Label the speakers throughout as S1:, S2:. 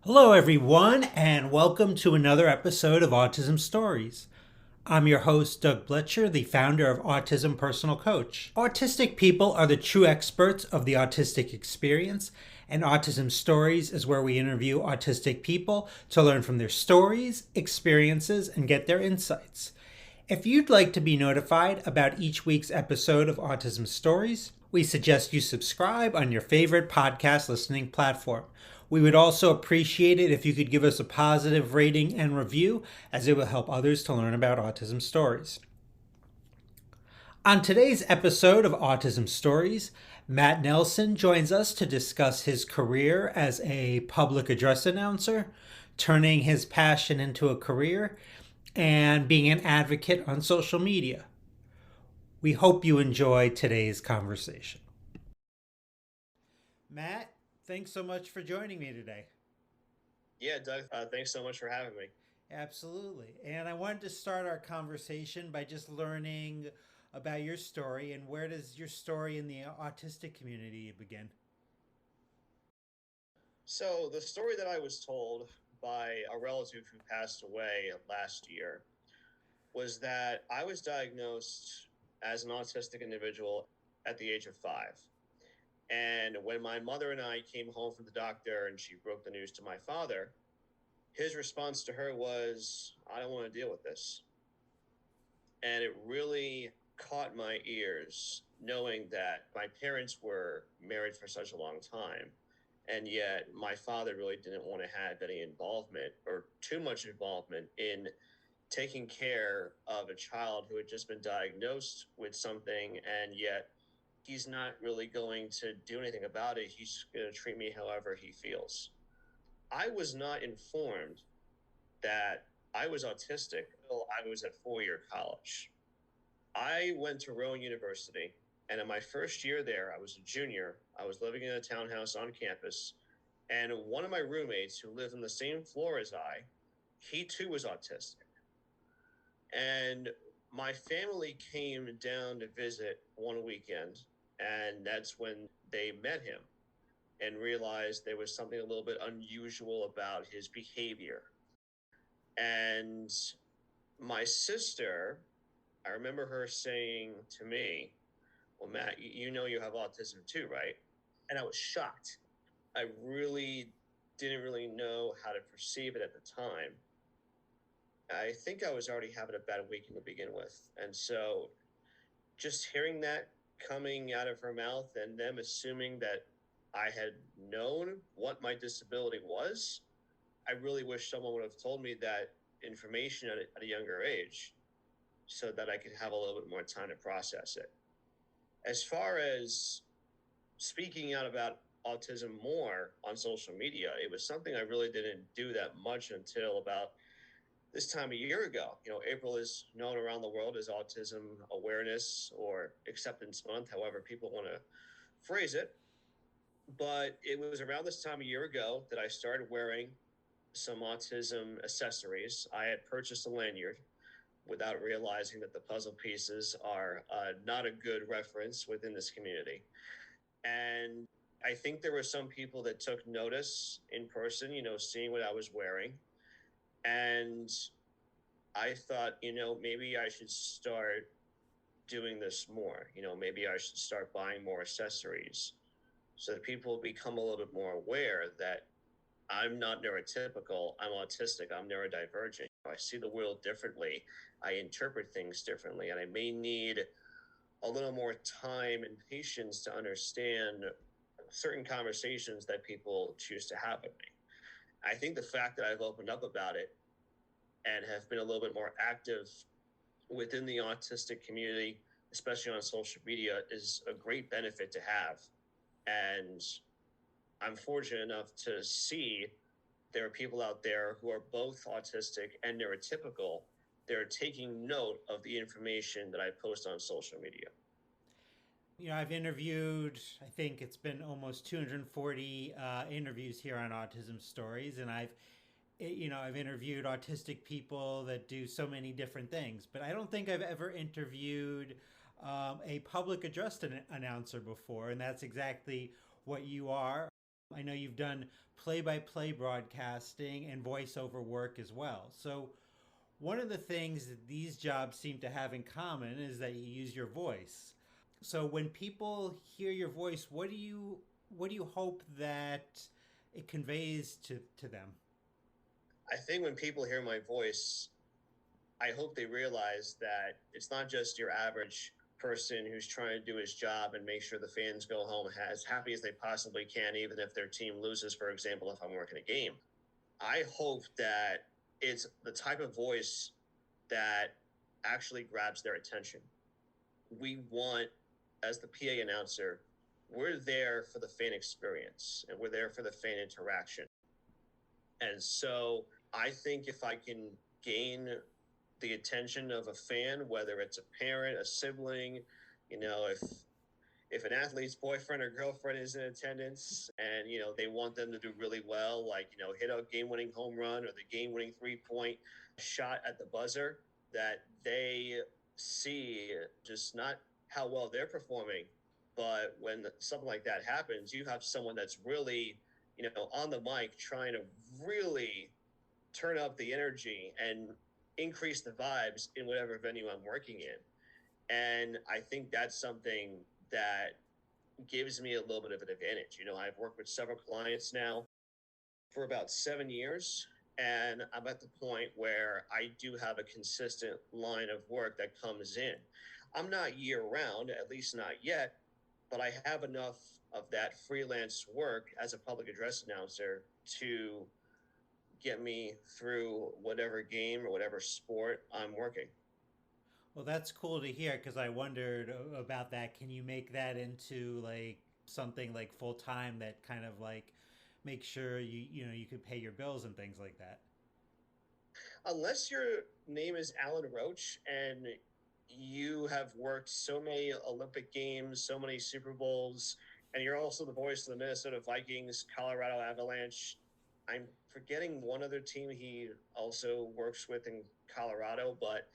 S1: Hello, everyone, and welcome to another episode of Autism Stories. I'm your host, Doug Bletcher, the founder of Autism Personal Coach. Autistic people are the true experts of the autistic experience, and Autism Stories is where we interview autistic people to learn from their stories, experiences, and get their insights. If you'd like to be notified about each week's episode of Autism Stories, we suggest you subscribe on your favorite podcast listening platform. We would also appreciate it if you could give us a positive rating and review, as it will help others to learn about autism stories. On today's episode of Autism Stories, Matt Nelson joins us to discuss his career as a public address announcer, turning his passion into a career, and being an advocate on social media. We hope you enjoy today's conversation. Matt, thanks so much for joining me today.
S2: Yeah, Doug, thanks so much for having me.
S1: Absolutely. And I wanted to start our conversation by just learning about your story and where does your story in the autistic community begin?
S2: So, the story that I was told by a relative who passed away last year was that I was diagnosed as an autistic individual at the age of 5. And when my mother and I came home from the doctor and she broke the news to my father, his response to her was, "I don't want to deal with this." And it really caught my ears knowing that my parents were married for such a long time, and yet my father really didn't want to have any involvement or too much involvement in taking care of a child who had just been diagnosed with something, and yet he's not really going to do anything about it. He's going to treat me however he feels. I was not informed that I was autistic until I was at 4 year college. I went to Rowan University, and in my first year there, I was a junior. I was living in a townhouse on campus, and one of my roommates who lived on the same floor as he too was autistic. And my family came down to visit one weekend, and that's when they met him and realized there was something a little bit unusual about his behavior. And my sister, I remember her saying to me, "Well, Matt, you know you have autism too, right?" And I was shocked. I really didn't really know how to perceive it at the time. I think I was already having a bad weekend to begin with. And so just hearing that coming out of her mouth and them assuming that I had known what my disability was, I really wish someone would have told me that information at a younger age so that I could have a little bit more time to process it. As far as speaking out about autism more on social media, it was something I really didn't do that much until about this time a year ago. April is known around the world as Autism Awareness or Acceptance Month, however people want to phrase it. But it was around this time a year ago that I started wearing some autism accessories. I had purchased a lanyard without realizing that the puzzle pieces are not a good reference within this community. And I think there were some people that took notice in person, seeing what I was wearing. And I thought, maybe I should start doing this more. Maybe I should start buying more accessories so that people become a little bit more aware that I'm not neurotypical, I'm autistic, I'm neurodivergent. I see the world differently, I interpret things differently, and I may need a little more time and patience to understand certain conversations that people choose to have with me. I think the fact that I've opened up about it and have been a little bit more active within the autistic community, especially on social media, is a great benefit to have. And I'm fortunate enough to see there are people out there who are both autistic and neurotypical. They're taking note of the information that I post on social media.
S1: I've interviewed, I think it's been almost 240 interviews here on Autism Stories, and I've interviewed autistic people that do so many different things, but I don't think I've ever interviewed a public address announcer before, and that's exactly what you are. I know you've done play by play broadcasting and voiceover work as well. So, one of the things that these jobs seem to have in common is that you use your voice. So, when people hear your voice, what do you hope that it conveys to them?
S2: I think when people hear my voice, I hope they realize that it's not just your average person who's trying to do his job and make sure the fans go home as happy as they possibly can, even if their team loses, for example, if I'm working a game. I hope that it's the type of voice that actually grabs their attention. We want, as the PA announcer, we're there for the fan experience and we're there for the fan interaction. And so I think if I can gain the attention of a fan, whether it's a parent, a sibling, if an athlete's boyfriend or girlfriend is in attendance and they want them to do really well, like hit a game-winning home run or the game-winning three-point shot at the buzzer, that they see just not how well they're performing, but when something like that happens, you have someone that's really on the mic trying to really turn up the energy and increase the vibes in whatever venue I'm working in. And I think that's something that gives me a little bit of an advantage. I've worked with several clients now for about 7 years, and I'm at the point where I do have a consistent line of work that comes in. I'm not year round, at least not yet, but I have enough of that freelance work as a public address announcer to get me through whatever game or whatever sport I'm working.
S1: Well, that's cool to hear because I wondered about that. Can you make that into like something like full time that kind of like make sure you could pay your bills and things like that?
S2: Unless your name is Alan Roach and you have worked so many Olympic Games, so many Super Bowls, and you're also the voice of the Minnesota Vikings, Colorado Avalanche. I'm forgetting one other team he also works with in Colorado, but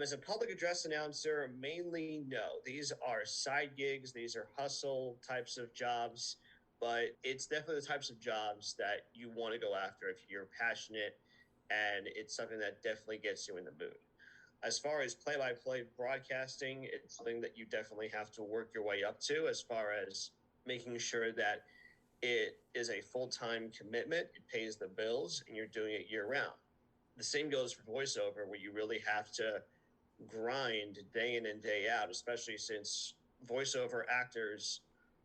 S2: as a public address announcer, mainly no. These are side gigs, these are hustle types of jobs, but it's definitely the types of jobs that you want to go after if you're passionate and it's something that definitely gets you in the mood. As far as play by play broadcasting, it's something that you definitely have to work your way up to as far as making sure that it is a full time commitment, it pays the bills, and you're doing it year round. The same goes for voiceover, where you really have to grind day in and day out, especially since voiceover actors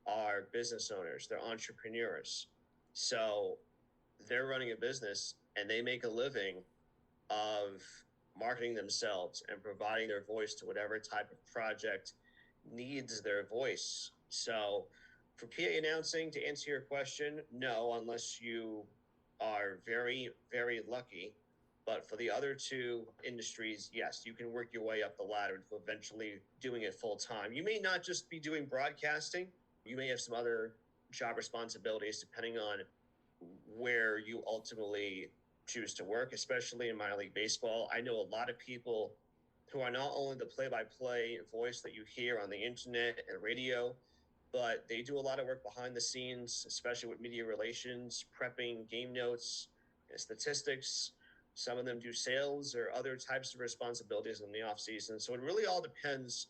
S2: are business owners, they're entrepreneurs. So they're running a business and they make a living of marketing themselves and providing their voice to whatever type of project needs their voice. So for PA announcing, to answer your question, no, unless you are very, very lucky. But for the other two industries, yes, you can work your way up the ladder to eventually doing it full time. You may not just be doing broadcasting, you may have some other job responsibilities depending on where you ultimately choose to work, especially in minor league baseball. I know a lot of people who are not only the play by play voice that you hear on the internet and radio, but they do a lot of work behind the scenes, especially with media relations, prepping game notes and statistics. Some of them do sales or other types of responsibilities in the off season. So it really all depends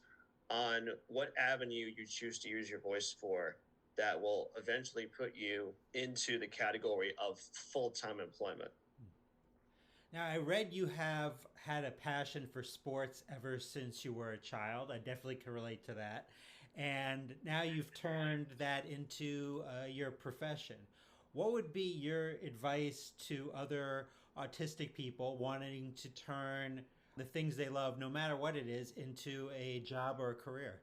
S2: on what avenue you choose to use your voice for that will eventually put you into the category of full-time employment.
S1: Now, I read you have had a passion for sports ever since you were a child. I definitely can relate to that. And now you've turned that into your profession. What would be your advice to other autistic people wanting to turn the things they love, no matter what it is, into a job or a career?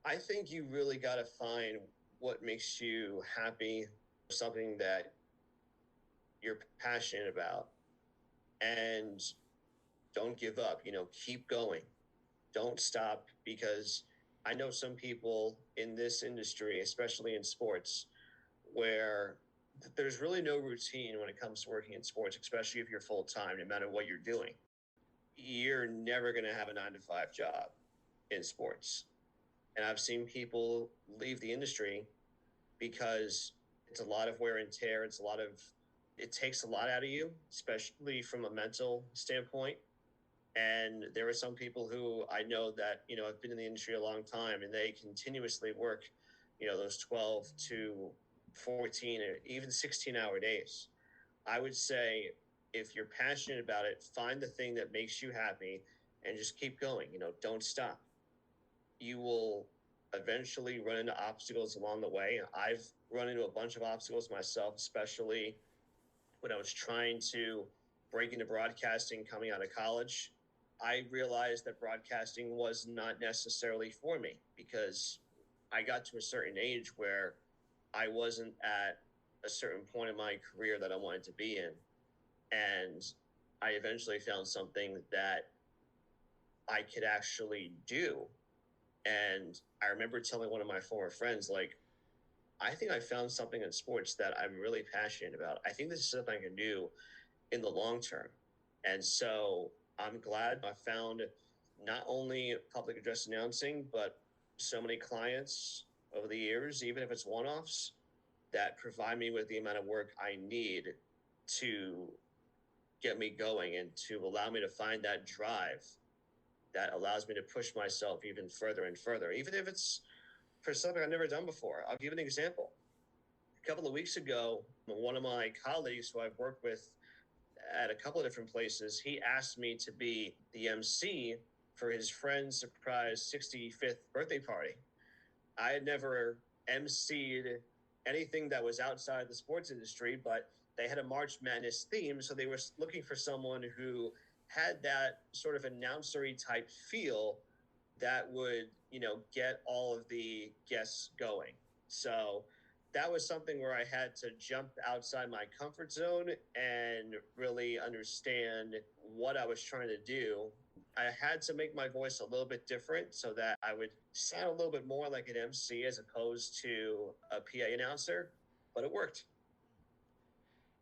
S2: I think you really got to find what makes you happy, something that you're passionate about, and don't give up. Keep going. Don't stop, because I know some people in this industry, especially in sports, where there's really no routine when it comes to working in sports, especially if you're full time, no matter what you're doing. You're never going to have a 9 to 5 job in sports. And I've seen people leave the industry because it's a lot of wear and tear. It takes a lot out of you, especially from a mental standpoint. And there are some people who I know that, have been in the industry a long time and they continuously work, those 12 to 14 or even 16-hour days. I would say if you're passionate about it, find the thing that makes you happy and just keep going. Don't stop. You will eventually run into obstacles along the way. I've run into a bunch of obstacles myself, especially when I was trying to break into broadcasting coming out of college. I realized that broadcasting was not necessarily for me because I got to a certain age where I wasn't at a certain point in my career that I wanted to be in. And I eventually found something that I could actually do. And I remember telling one of my former friends, like, I think I found something in sports that I'm really passionate about. I think this is something I can do in the long term. And so I'm glad I found not only public address announcing, but so many clients over the years, even if it's one offs, that provide me with the amount of work I need to get me going and to allow me to find that drive that allows me to push myself even further and further, even if it's for something I've never done before. I'll give an example. A couple of weeks ago, one of my colleagues who I've worked with at a couple of different places, he asked me to be the MC for his friend's surprise 65th birthday party. I had never MC'd anything that was outside the sports industry, but they had a March Madness theme, so they were looking for someone who had that sort of announcery type feel that would, get all of the guests going. So that was something where I had to jump outside my comfort zone and really understand what I was trying to do. I had to make my voice a little bit different so that I would sound a little bit more like an MC as opposed to a PA announcer, but it worked.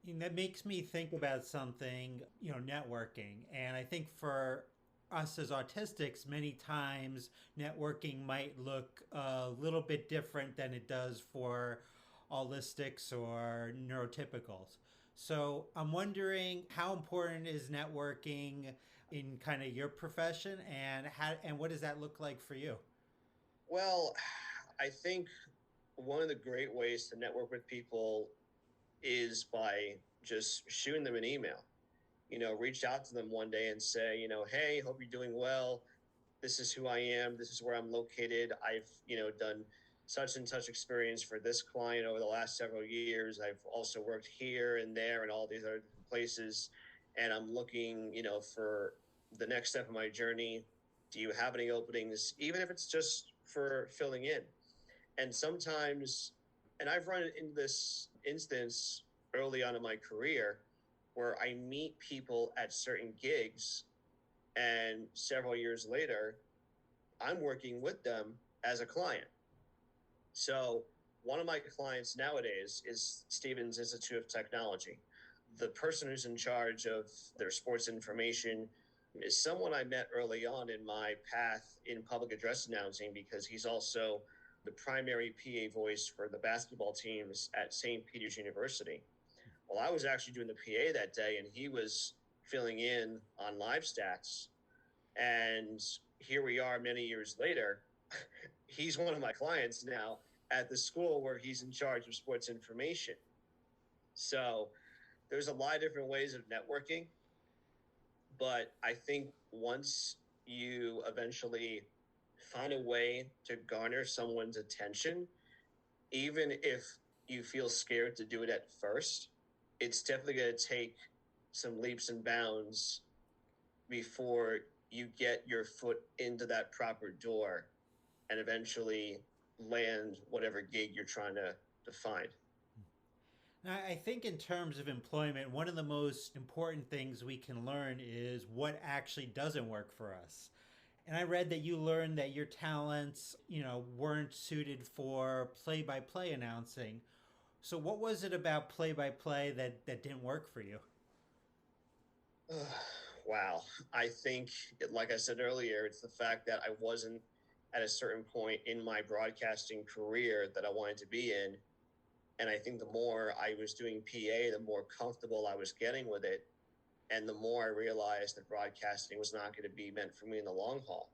S1: And that makes me think about something, networking. And I think for us as autistics, many times networking might look a little bit different than it does for allistics or neurotypicals. So I'm wondering how important is networking in kind of your profession, and what does that look like for you?
S2: Well, I think one of the great ways to network with people is by just shooting them an email. Reach out to them one day and say, hey, hope you're doing well. This is who I am. This is where I'm located. I've, done such and such experience for this client over the last several years. I've also worked here and there and all these other different places. And I'm looking, for the next step of my journey. Do you have any openings, even if it's just for filling in? And sometimes, and I've run into this instance early on in my career where I meet people at certain gigs, and several years later, I'm working with them as a client. So, one of my clients nowadays is Stevens Institute of Technology. The person who's in charge of their sports information is someone I met early on in my path in public address announcing because he's also the primary PA voice for the basketball teams at St. Peter's University. Well, I was actually doing the PA that day, and he was filling in on live stats. And here we are many years later. He's one of my clients now at the school where he's in charge of sports information. So there's a lot of different ways of networking. But I think once you eventually find a way to garner someone's attention, even if you feel scared to do it at first, it's definitely going to take some leaps and bounds before you get your foot into that proper door and eventually land whatever gig you're trying to find.
S1: Now, I think in terms of employment, one of the most important things we can learn is what actually doesn't work for us. And I read that you learned that your talents, weren't suited for play-by-play announcing. So what was it about play-by-play that didn't work for you?
S2: Wow. I think, like I said earlier, it's the fact that I wasn't at a certain point in my broadcasting career that I wanted to be in. And I think the more I was doing PA, the more comfortable I was getting with it. And the more I realized that broadcasting was not going to be meant for me in the long haul.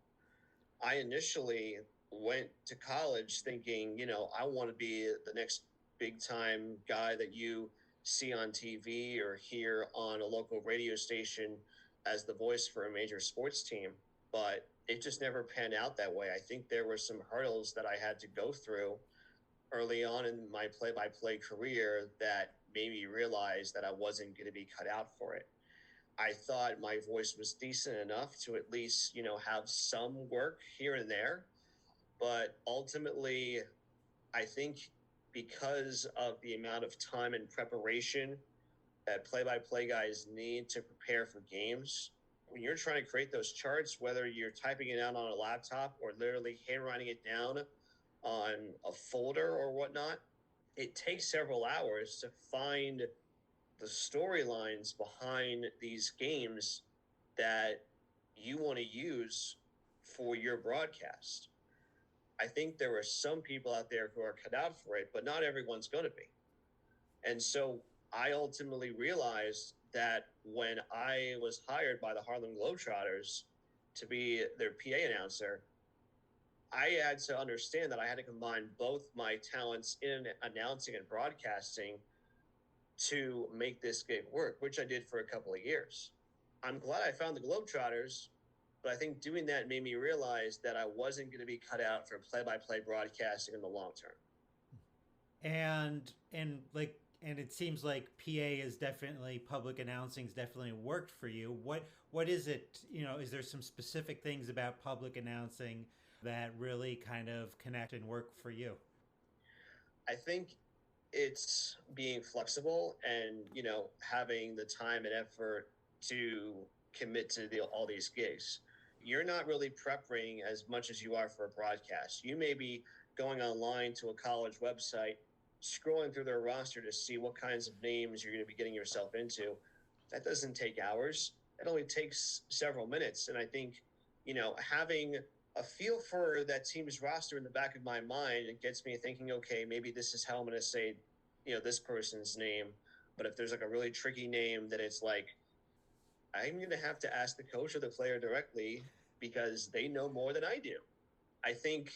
S2: I initially went to college thinking, I want to be the next big time guy that you see on TV or hear on a local radio station as the voice for a major sports team. But it just never panned out that way. I think there were some hurdles that I had to go through early on in my play by play career that made me realize that I wasn't going to be cut out for it. I thought my voice was decent enough to at least, have some work here and there. But ultimately, I think because of the amount of time and preparation that play by play guys need to prepare for games, when you're trying to create those charts, whether you're typing it out on a laptop or literally handwriting it down on a folder or whatnot, it takes several hours to find the storylines behind these games that you want to use for your broadcast. I think there are some people out there who are cut out for it, but not everyone's going to be. And so I ultimately realized that when I was hired by the Harlem Globetrotters to be their PA announcer, I had to understand that I had to combine both my talents in announcing and broadcasting to make this gig work, which I did for a couple of years. I'm glad I found the Globetrotters, but I think doing that made me realize that I wasn't going to be cut out for play-by-play broadcasting in the long term.
S1: And it seems like PA is definitely public announcing's definitely worked for you. What is it, is there some specific things about public announcing that really kind of connect and work for you?
S2: I think it's being flexible and, having the time and effort to commit to all these gigs. You're not really prepping as much as you are for a broadcast. You may be going online to a college website, scrolling through their roster to see what kinds of names you're going to be getting yourself into. That doesn't take hours. It only takes several minutes. And I think, having a feel for that team's roster in the back of my mind, it gets me thinking, okay, maybe this is how I'm going to say, this person's name. But if there's like a really tricky name that it's like, I'm going to have to ask the coach or the player directly because they know more than I do. I think,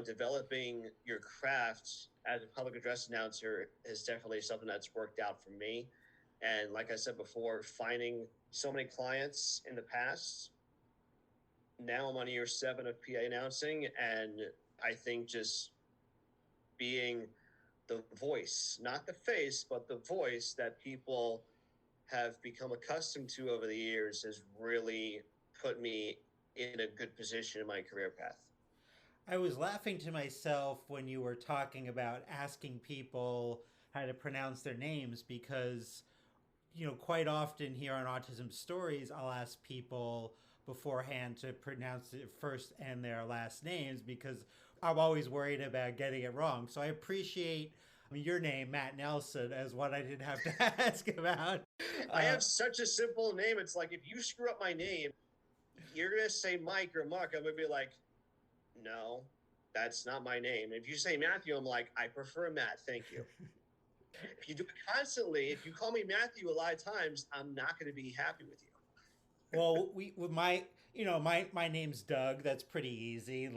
S2: developing your craft as a public address announcer is definitely something that's worked out for me. And like I said before, finding so many clients in the past, now I'm on year 7 of PA announcing. And I think just being the voice, not the face, but the voice that people have become accustomed to over the years has really put me in a good position in my career path.
S1: I was laughing to myself when you were talking about asking people how to pronounce their names because, quite often here on Autism Stories, I'll ask people beforehand to pronounce it first and their last names because I'm always worried about getting it wrong. So I appreciate your name, Matt Nelson, as what I didn't have to ask about.
S2: I have such a simple name. It's like if you screw up my name, you're going to say Mike or Mark. I'm going to be like, no, that's not my name. If you say Matthew, I'm like, I prefer Matt. Thank you. If you do it constantly, if you call me Matthew a lot of times, I'm not going to be happy with you.
S1: Well, we with my my name's Doug. That's pretty easy.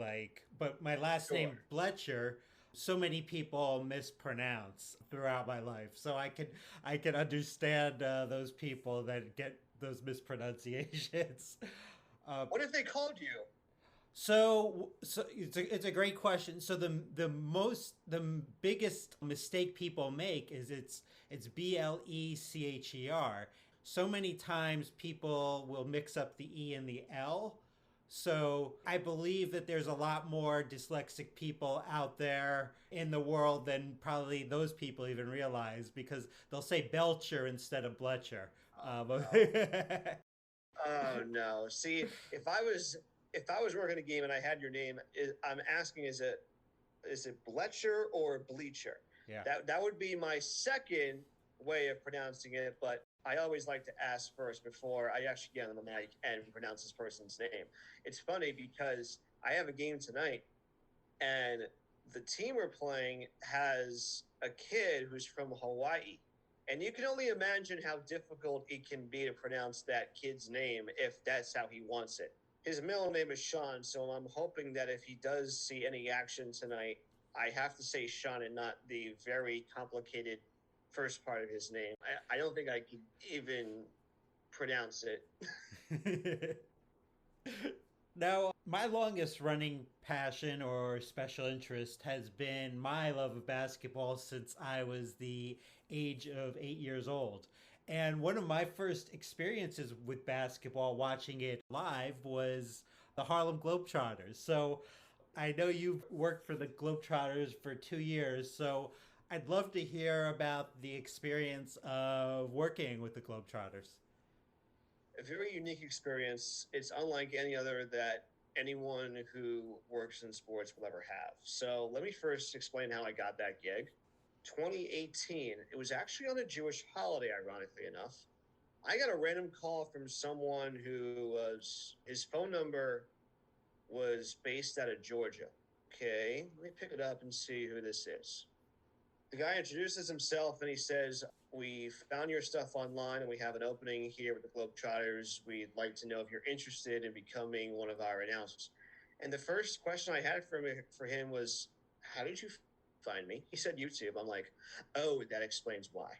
S1: But my last name
S2: Sure.
S1: Bletcher, so many people mispronounce throughout my life. So I can understand those people that get those mispronunciations.
S2: What if they called you?
S1: So it's a great question. So the biggest mistake people make is it's Blecher. So many times people will mix up the E and the L. So I believe that there's a lot more dyslexic people out there in the world than probably those people even realize because they'll say Belcher instead of Bletcher.
S2: No. Oh no. See, if I was working a game and I had your name, I'm asking is it Bletcher or Bleacher?
S1: Yeah.
S2: That would be my second way of pronouncing it, but I always like to ask first before I actually get on the mic and pronounce this person's name. It's funny because I have a game tonight and the team we're playing has a kid who's from Hawaii. And you can only imagine how difficult it can be to pronounce that kid's name if that's how he wants it. His middle name is Sean, so I'm hoping that if he does see any action tonight, I have to say Sean and not the very complicated first part of his name. I don't think I could even pronounce it.
S1: Now, my longest running passion or special interest has been my love of basketball since I was the age of 8 years old. And one of my first experiences with basketball, watching it live, was the Harlem Globetrotters. So I know you've worked for the Globetrotters for 2 years, so I'd love to hear about the experience of working with the Globetrotters.
S2: A very unique experience. It's unlike any other that anyone who works in sports will ever have. So let me first explain how I got that gig. 2018, it was actually on a Jewish holiday, ironically enough. I got a random call from someone who was, his phone number was based out of Georgia. Okay, let me pick it up and see who this is. The guy introduces himself and he says, "We found your stuff online and we have an opening here with the Globetrotters. We'd like to know if you're interested in becoming one of our announcers." And the first question I had for him was, "How did you find me?" He said, "YouTube." I'm like, "Oh, that explains why."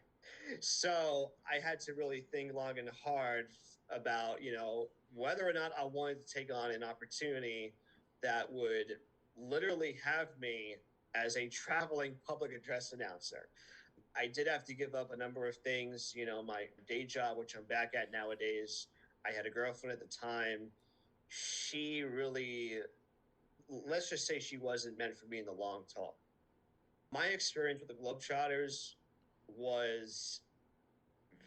S2: So I had to really think long and hard about, whether or not I wanted to take on an opportunity that would literally have me as a traveling public address announcer. I did have to give up a number of things, my day job, which I'm back at nowadays. I had a girlfriend at the time. She really, let's just say she wasn't meant for me in the long haul. My experience with the Globetrotters was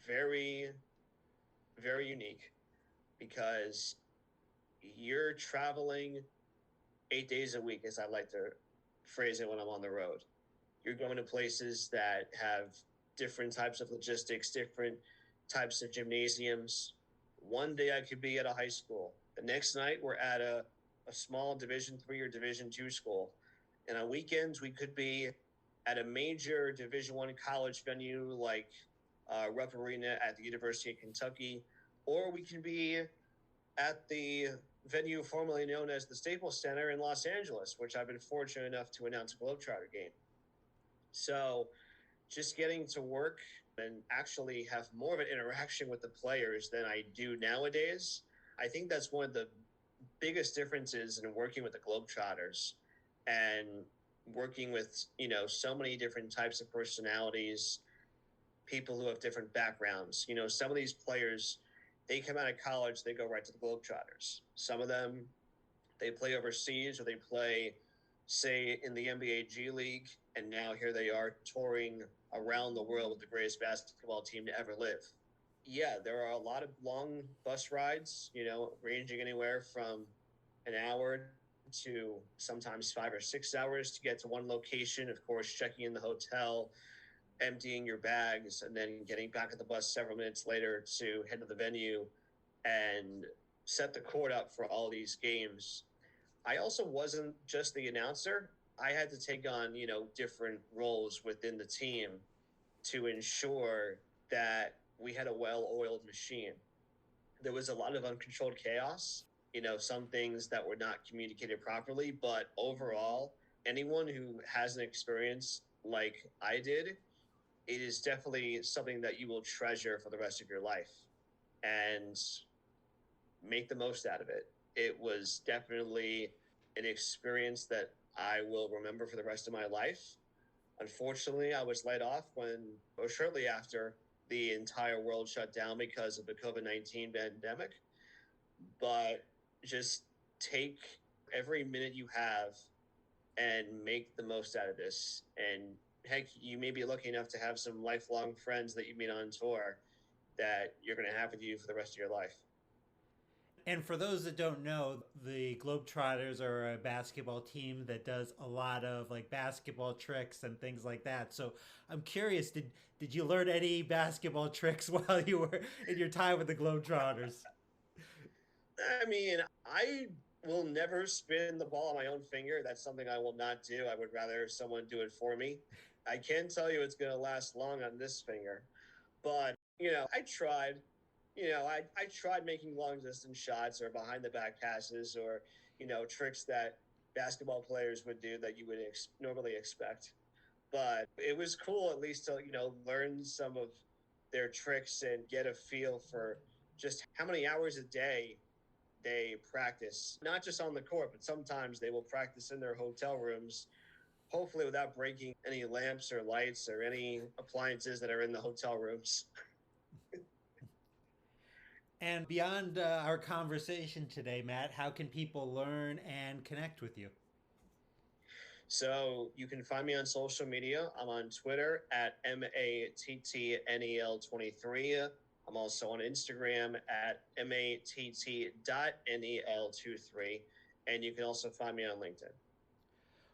S2: very, very unique because you're traveling 8 days a week, as I like to phrase it when I'm on the road. You're going to places that have different types of logistics, different types of gymnasiums. One day I could be at a high school. The next night we're at a small Division 3 or Division 2 school. And on weekends we could be at a major Division 1 college venue like Rupp Arena at the University of Kentucky, or we can be at the venue formerly known as the Staples Center in Los Angeles, which I've been fortunate enough to announce a Globetrotter game. So just getting to work and actually have more of an interaction with the players than I do nowadays, I think that's one of the biggest differences in working with the Globetrotters and working with, so many different types of personalities, people who have different backgrounds. Some of these players, they come out of college, they go right to the Globetrotters. Some of them, they play overseas or they play, say, in the NBA G League, and now here they are touring around the world with the greatest basketball team to ever live. Yeah, there are a lot of long bus rides, ranging anywhere from an hour to sometimes 5 or 6 hours to get to one location. Of course, checking in the hotel, emptying your bags, and then getting back at the bus several minutes later to head to the venue and set the court up for all these games. I also wasn't just the announcer. I had to take on, different roles within the team to ensure that we had a well-oiled machine. There was a lot of uncontrolled chaos, some things that were not communicated properly, but overall, anyone who has an experience like I did, it is definitely something that you will treasure for the rest of your life and make the most out of it. It was definitely an experience that I will remember for the rest of my life. Unfortunately, I was laid off or shortly after the entire world shut down because of the COVID-19 pandemic. But just take every minute you have and make the most out of this. And heck, you may be lucky enough to have some lifelong friends that you meet on tour that you're going to have with you for the rest of your life.
S1: And for those that don't know, the Globetrotters are a basketball team that does a lot of like basketball tricks and things like that. So I'm curious, did you learn any basketball tricks while you were in your time with the Globetrotters?
S2: I mean, I will never spin the ball on my own finger. That's something I will not do. I would rather someone do it for me. I can't tell you it's going to last long on this finger, but I tried. I tried making long distance shots or behind the back passes or tricks that basketball players would do that you would normally expect. But it was cool at least to learn some of their tricks and get a feel for just how many hours a day they practice, not just on the court, but sometimes they will practice in their hotel rooms, hopefully without breaking any lamps or lights or any appliances that are in the hotel rooms.
S1: And beyond our conversation today, Matt, how can people learn and connect with you?
S2: So you can find me on social media. I'm on Twitter at MATTNEL23. I'm also on Instagram at MATT.NEL23. And you can also find me on LinkedIn.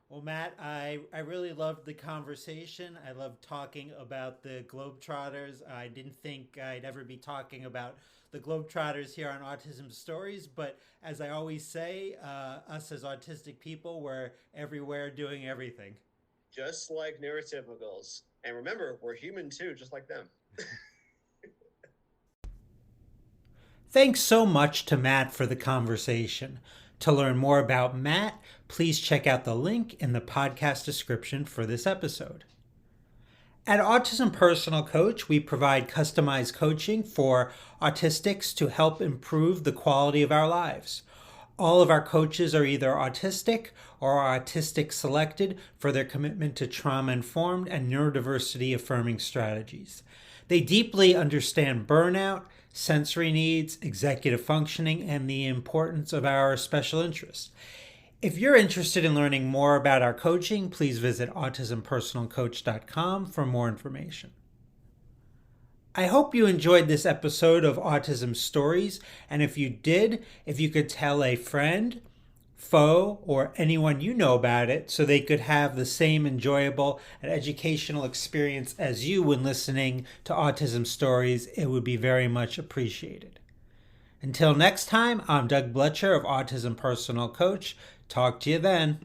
S1: Well, Matt, I really loved the conversation. I loved talking about the Globetrotters. I didn't think I'd ever be talking about the Globetrotters here on Autism Stories, but as I always say, us as autistic people, we're everywhere doing everything.
S2: Just like neurotypicals. And remember, we're human too, just like them.
S1: Thanks so much to Matt for the conversation. To learn more about Matt, please check out the link in the podcast description for this episode. At Autism Personal Coach, we provide customized coaching for autistics to help improve the quality of our lives. All of our coaches are either autistic or are autistic selected for their commitment to trauma-informed and neurodiversity affirming strategies. They deeply understand burnout, sensory needs, executive functioning, and the importance of our special interests. If you're interested in learning more about our coaching, please visit autismpersonalcoach.com for more information. I hope you enjoyed this episode of Autism Stories, and if you did, if you could tell a friend, foe, or anyone you know about it so they could have the same enjoyable and educational experience as you when listening to Autism Stories, it would be very much appreciated. Until next time, I'm Doug Bletcher of Autism Personal Coach. Talk to you then.